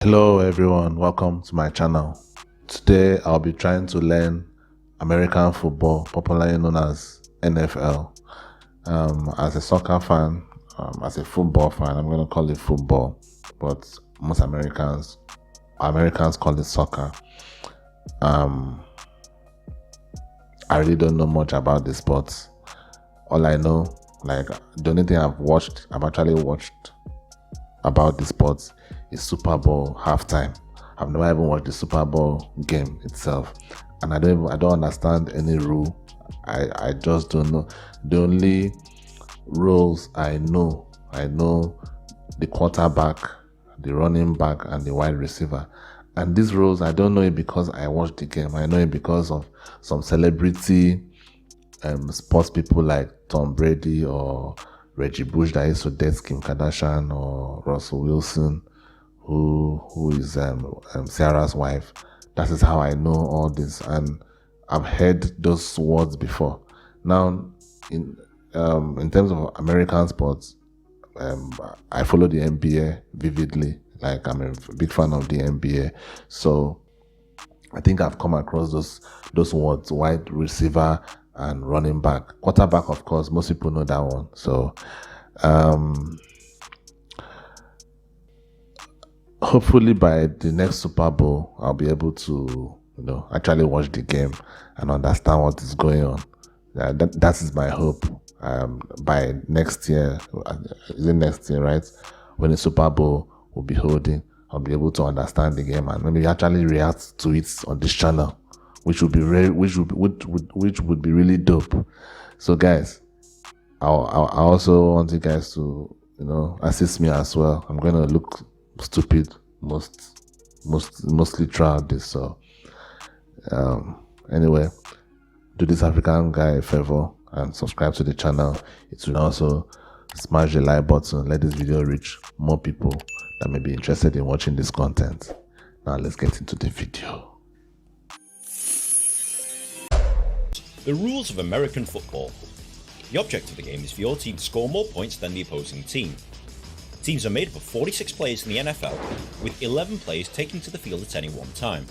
Hello everyone, welcome to my channel. Today I'll be trying to learn American football, popularly known as NFL. As a soccer fan, as a football fan, I'm going to call it football, but most Americans call it soccer. I really don't know much about the sports. All I know, the only thing I've actually watched about the sports is Super Bowl halftime. I've never even watched the Super Bowl game itself, and I don't understand any rule. I just don't know. The only rules I know the quarterback, the running back, and the wide receiver. And these rules, I don't know it because I watched the game. I know it because of some celebrity sports people like Tom Brady or Reggie Bush that used to date Kim Kardashian, or Russell Wilson, who is Sarah's wife. That is how I know all this, and I've heard those words before. Now, in terms of American sports, I follow the NBA vividly. Like, I'm a big fan of the NBA, so I think I've come across those words: wide receiver and running back. Quarterback, of course, most people know that one. So hopefully by the next Super Bowl, I'll be able to, actually watch the game and understand what is going on. That is my hope. By next year, is it next year, right? When the Super Bowl will be holding, I'll be able to understand the game and maybe actually react to it on this channel, which would be which would be really dope. So, guys, I also want you guys to assist me as well. I'm gonna look stupid mostly throughout this. So anyway, do this African guy a favor and subscribe to the channel. It will also smash the like button. Let this video reach more people that may be interested in watching this content. Now let's get into the video. The rules of American football. The object of the game is for your team to score more points than the opposing team. Teams are made up of 46 players in the NFL, with 11 players taking to the field at any one time.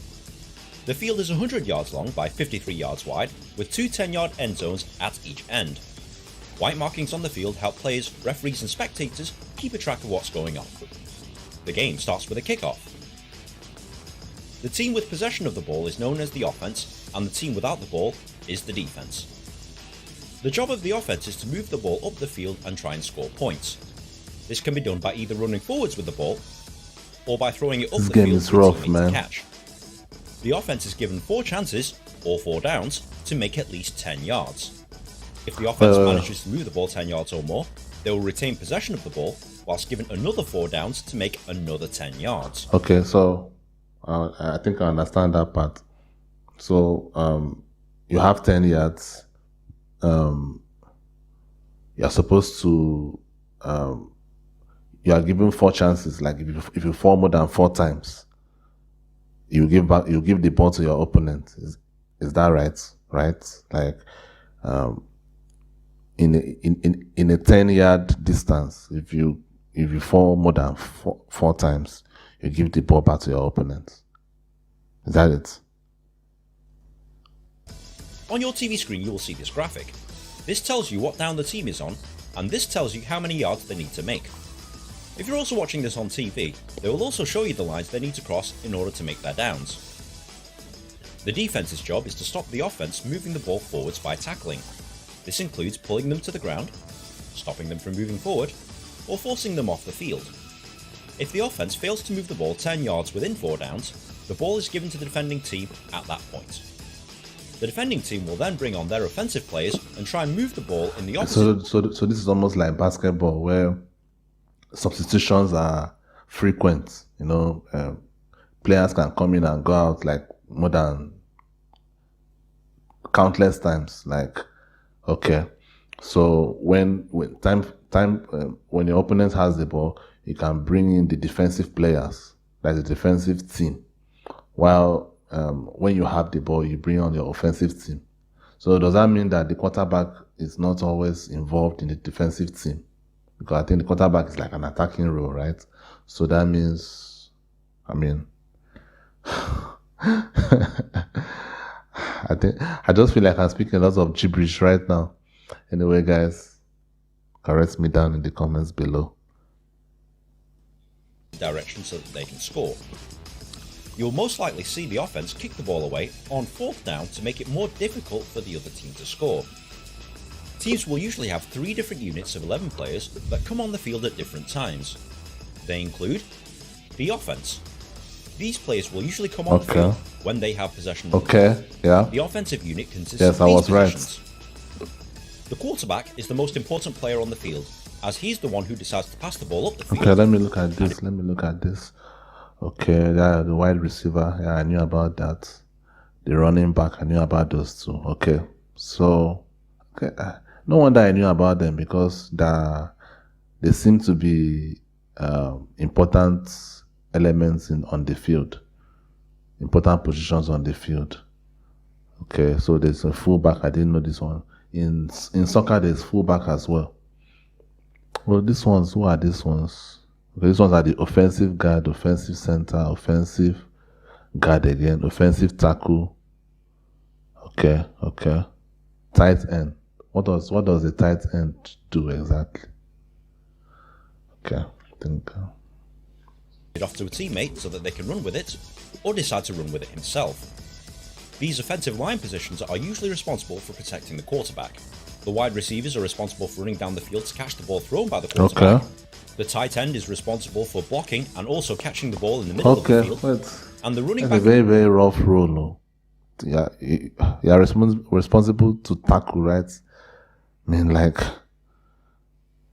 The field is 100 yards long by 53 yards wide, with two 10-yard end zones at each end. White markings on the field help players, referees and spectators keep a track of what's going on. The game starts with a kickoff. The team with possession of the ball is known as the offense, and the team without the ball is the defense. The job of the offense is to move the ball up the field and try and score points. This can be done by either running forwards with the ball, or by throwing it up the field for a teammate to catch. The offense is given 4 chances, or 4 downs, to make at least 10 yards. If the offense manages to move the ball 10 yards or more, they will retain possession of the ball, whilst given another 4 downs to make another 10 yards. Okay, so I think I understand that part. So you have 10 yards. You're supposed to you are given 4 chances. Like if you fall more than 4 times, you give the ball to your opponent. Is that right? Right? Like in a 10-yard distance, if you fall more than four times, you give the ball back to your opponent. Is that it? On your TV screen you will see this graphic. This tells you what down the team is on, and this tells you how many yards they need to make. If you're also watching this on TV, they will also show you the lines they need to cross in order to make their downs. The defense's job is to stop the offense moving the ball forwards by tackling. This includes pulling them to the ground, stopping them from moving forward, or forcing them off the field. If the offense fails to move the ball 10 yards within 4 downs, the ball is given to the defending team at that point. The defending team will then bring on their offensive players and try and move the ball in the opposite. So this is almost like basketball, where substitutions are frequent. Players can come in and go out like more than countless times. Like, okay, so when your opponent has the ball, you can bring in the defensive players, like the defensive team, while when you have the ball, you bring on your offensive team. So does that mean that the quarterback is not always involved in the defensive team? Because I think the quarterback is like an attacking role, right? So that means I mean, I just feel like I'm speaking a lot of gibberish right now. Anyway, guys, correct me down in the comments below. Direction so that they can score. You'll most likely see the offense kick the ball away on 4th down to make it more difficult for the other team to score. Teams will usually have 3 different units of 11 players that come on the field at different times. They include the offense. These players will usually come on the field when they have possession. The offensive unit consists of these positions. The quarterback is the most important player on the field, as he's the one who decides to pass the ball up the field. Okay, let me look at this. Okay, yeah, the wide receiver, yeah, I knew about that. The running back, I knew about those two. Okay, so, okay, no wonder I knew about them, because they seem to be important elements on the field, important positions on the field. Okay, so there's a fullback. I didn't know this one. In soccer, there's fullback as well. Well, these ones, who are these ones? Okay, these ones are the offensive guard, offensive center, offensive guard again, offensive tackle. Okay. Tight end. What does the tight end do exactly? Okay, I think. It off to a teammate so that they can run with it, or decide to run with it himself. These offensive line positions are usually responsible for protecting the quarterback. The wide receivers are responsible for running down the field to catch the ball thrown by the quarterback. The tight end is responsible for blocking and also catching the ball in the middle of the field. And the running back... That's a very, very rough role, no? Yeah, you are responsible to tackle, right? I mean, like,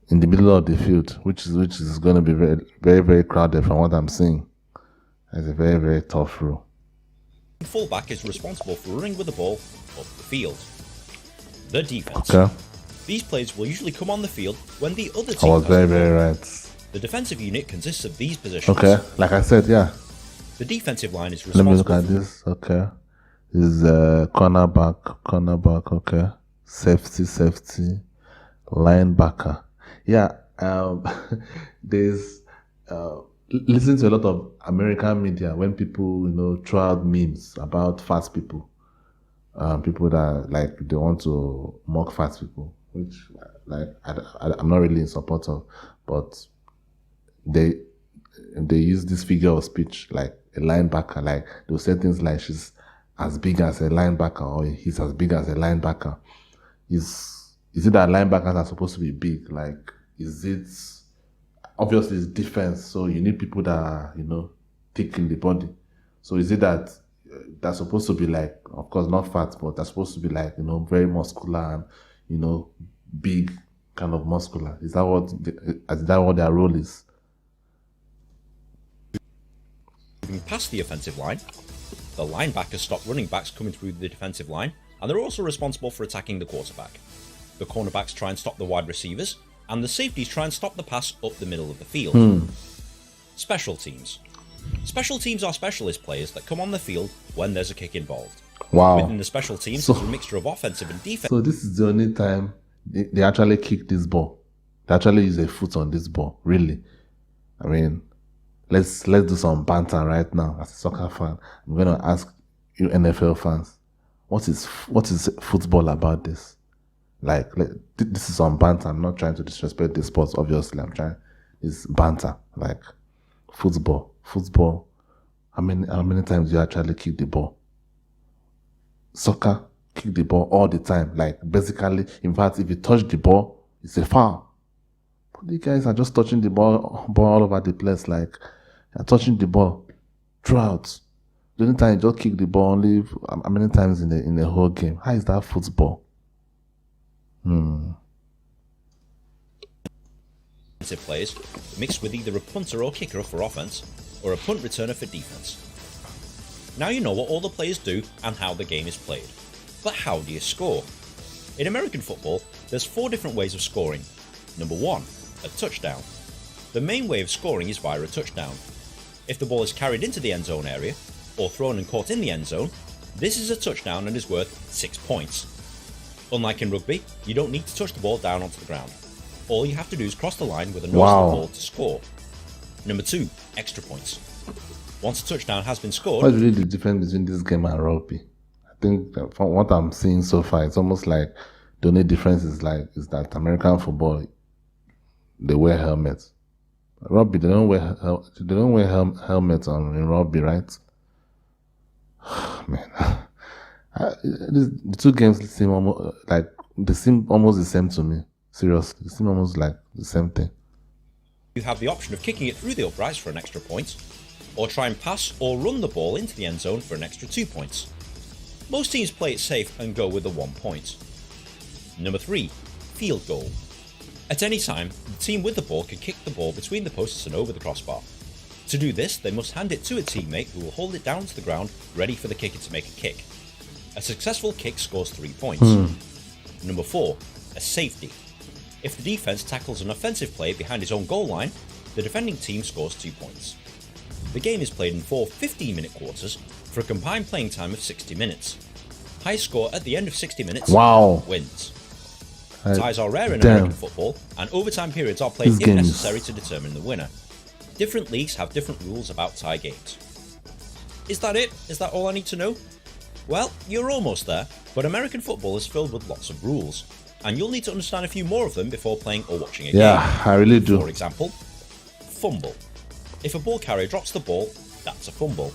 in the middle of the field, which is going to be very, very, very crowded from what I'm seeing. It's a very, very tough role. Fullback is responsible for running with the ball up the field. The defense. These players will usually come on the field when the other team... I was very, very right. The defensive unit consists of these positions. Okay, like I said, yeah. The defensive line is responsible... Let me look at this, okay. This is cornerback, okay. Safety, linebacker. Yeah, there's... listen to a lot of American media when people, throw out memes about fat people. People that, like, they want to mock fat people, which, like, I'm not really in support of, but they use this figure of speech, like a linebacker, like, they'll say things like, she's as big as a linebacker, or he's as big as a linebacker. Is it that linebackers are supposed to be big? Like, is it... Obviously, it's defense, so you need people that are, thick in the body. So is it that they're supposed to be like, of course, not fat, but they're supposed to be like, very muscular and, big, kind of muscular? Is that what their role is? Moving past the offensive line, the linebackers stop running backs coming through the defensive line, and they're also responsible for attacking the quarterback. The cornerbacks try and stop the wide receivers, and the safeties try and stop the pass up the middle of the field. Special teams. Special teams are specialist players that come on the field when there's a kick involved. Wow. Within the special teams, there's a mixture of offensive and defense. So this is the only time they actually kick this ball. They actually use a foot on this ball, really. I mean, let's do some banter right now. As a soccer fan, I'm going to ask you NFL fans, what is football about this? Like, this is some banter. I'm not trying to disrespect the sports, obviously. It's banter. Like, football. How many times do you actually kick the ball? Soccer, kick the ball all the time. Like, basically, in fact, if you touch the ball, it's a foul. But you guys are just touching the ball all over the place. Like, you're touching the ball throughout. The only time you just kick the ball only how many times in the whole game? How is that football? Players mixed with either a punter or kicker for offense or a punt returner for defense. Now you know what all the players do and how the game is played. But how do you score? In American football, there's 4 different ways of scoring. Number 1, a touchdown. The main way of scoring is via a touchdown. If the ball is carried into the end zone area or thrown and caught in the end zone, this is a touchdown and is worth 6 points. Unlike in rugby, you don't need to touch the ball down onto the ground. All you have to do is cross the line with a nose of the ball to score. Number 2, extra points. Once a touchdown has been scored, what's really the difference between this game and rugby? I think from what I'm seeing so far, it's almost like the only difference is that American football, they wear helmets. Rugby, they don't wear helmets in rugby, right? Man, the two games seem almost like they seem almost the same to me. Seriously, they seem almost like the same thing. you have the option of kicking it through the uprights for an extra point, or try and pass or run the ball into the end zone for an extra 2 points. Most teams play it safe and go with the 1 point. Number 3. Field goal. At any time, the team with the ball can kick the ball between the posts and over the crossbar. To do this, they must hand it to a teammate who will hold it down to the ground, ready for the kicker to make a kick. A successful kick scores 3 points. Number 4. A safety. If the defense tackles an offensive player behind his own goal line, the defending team scores 2 points. The game is played in 4 15-minute quarters for a combined playing time of 60 minutes. High score at the end of 60 minutes wins. Ties are rare in American football, and overtime periods are played if necessary to determine the winner. Different leagues have different rules about tie games. Is that it? Is that all I need to know? Well, you're almost there, but American football is filled with lots of rules, and you'll need to understand a few more of them before playing or watching a game. Yeah, I really do. For example, fumble. If a ball carrier drops the ball, that's a fumble.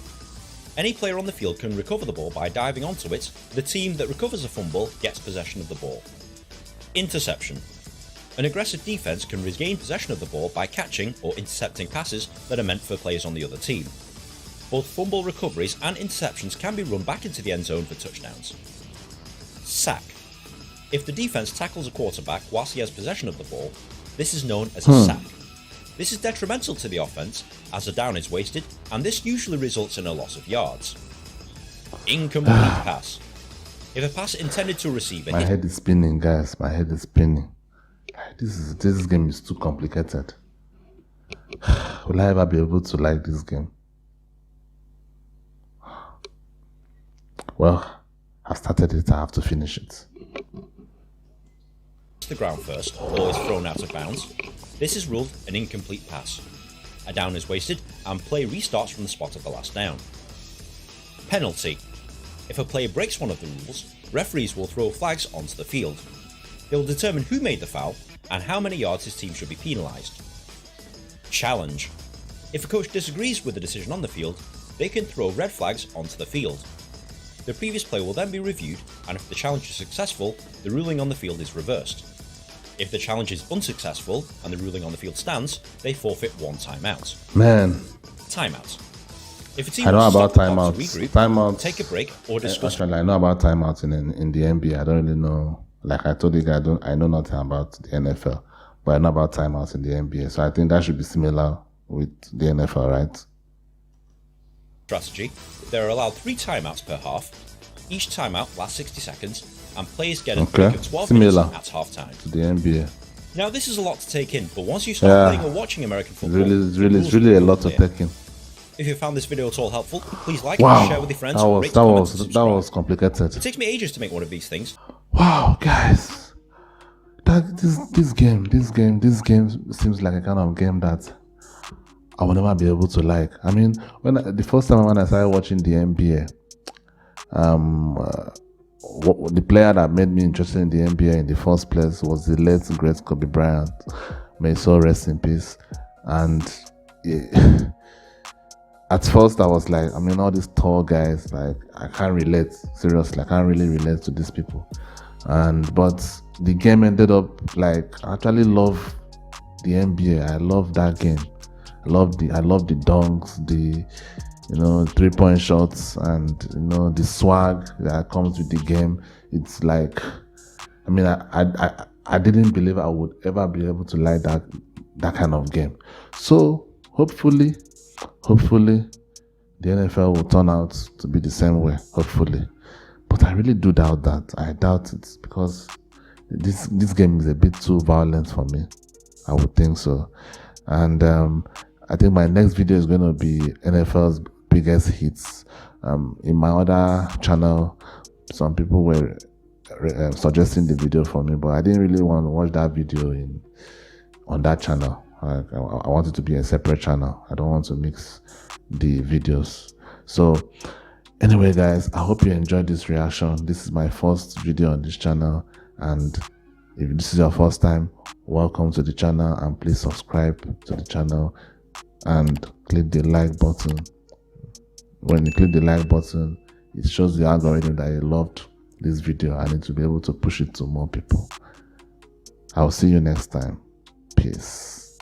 Any player on the field can recover the ball by diving onto it. The team that recovers a fumble gets possession of the ball. Interception. An aggressive defense can regain possession of the ball by catching or intercepting passes that are meant for players on the other team. Both fumble recoveries and interceptions can be run back into the end zone for touchdowns. Sack. If the defense tackles a quarterback whilst he has possession of the ball, this is known as a sack. This is detrimental to the offense as a down is wasted, and this usually results in a loss of yards. Incomplete pass. If a pass intended to receive a My head is spinning, guys. My head is spinning. This game is too complicated. Will I ever be able to like this game? Well, I've started it. I have to finish it. the ground first, or is thrown out of bounds, this is ruled an incomplete pass. A down is wasted, and play restarts from the spot of the last down. Penalty. If a player breaks one of the rules, referees will throw flags onto the field. They will determine who made the foul and how many yards his team should be penalised. Challenge. If a coach disagrees with the decision on the field, they can throw red flags onto the field. The previous play will then be reviewed, and if the challenge is successful, the ruling on the field is reversed. If the challenge is unsuccessful and the ruling on the field stands, they forfeit one timeout. Man. Timeout. If a team I know wants to about stop the clock timeouts. to regroup, Timeouts. take a break, or discuss. Actually, I know about timeouts in the NBA. I don't really know. Like I told you guys, I know nothing about the NFL, but I know about timeouts in the NBA. So I think that should be similar with the NFL, right? Strategy. There are allowed 3 timeouts per half. Each timeout lasts 60 seconds, and players get a break of 12 Similar minutes at halftime. to the NBA. Now, this is a lot to take in, but once you start playing or watching American football, It's really a lot to take in. If you found this video at all helpful, please like and share with your friends. That was complicated. It takes me ages to make one of these things. Wow, guys, this game seems like a kind of game that I will never be able to like. I mean, the first time when I started watching the NBA, the player that made me interested in the NBA in the first place was the late great Kobe Bryant. May his soul rest in peace. And at first I was like, I mean, all these tall guys, like I can't relate. Seriously, I can't really relate to these people. But the game ended up like I actually love the NBA. I love that game. I love the dunks, the 3-point shots, and the swag that comes with the game. It's like, I mean, I didn't believe I would ever be able to like that kind of game. So hopefully the NFL will turn out to be the same way. Hopefully, but I really do doubt that. I doubt it because this game is a bit too violent for me. I would think so, and I think my next video is going to be NFL's biggest hits. In my other channel, some people were suggesting the video for me, but I didn't really want to watch that video on that channel. Like, I want it to be a separate channel. I don't want to mix the videos. So anyway, guys, I hope you enjoyed this reaction. This is my first video on this channel, and if this is your first time, welcome to the channel, and please subscribe to the channel and click the like button. When you click the like button, it shows the algorithm that you loved this video. I need to be able to push it to more people. I'll see you next time. Peace.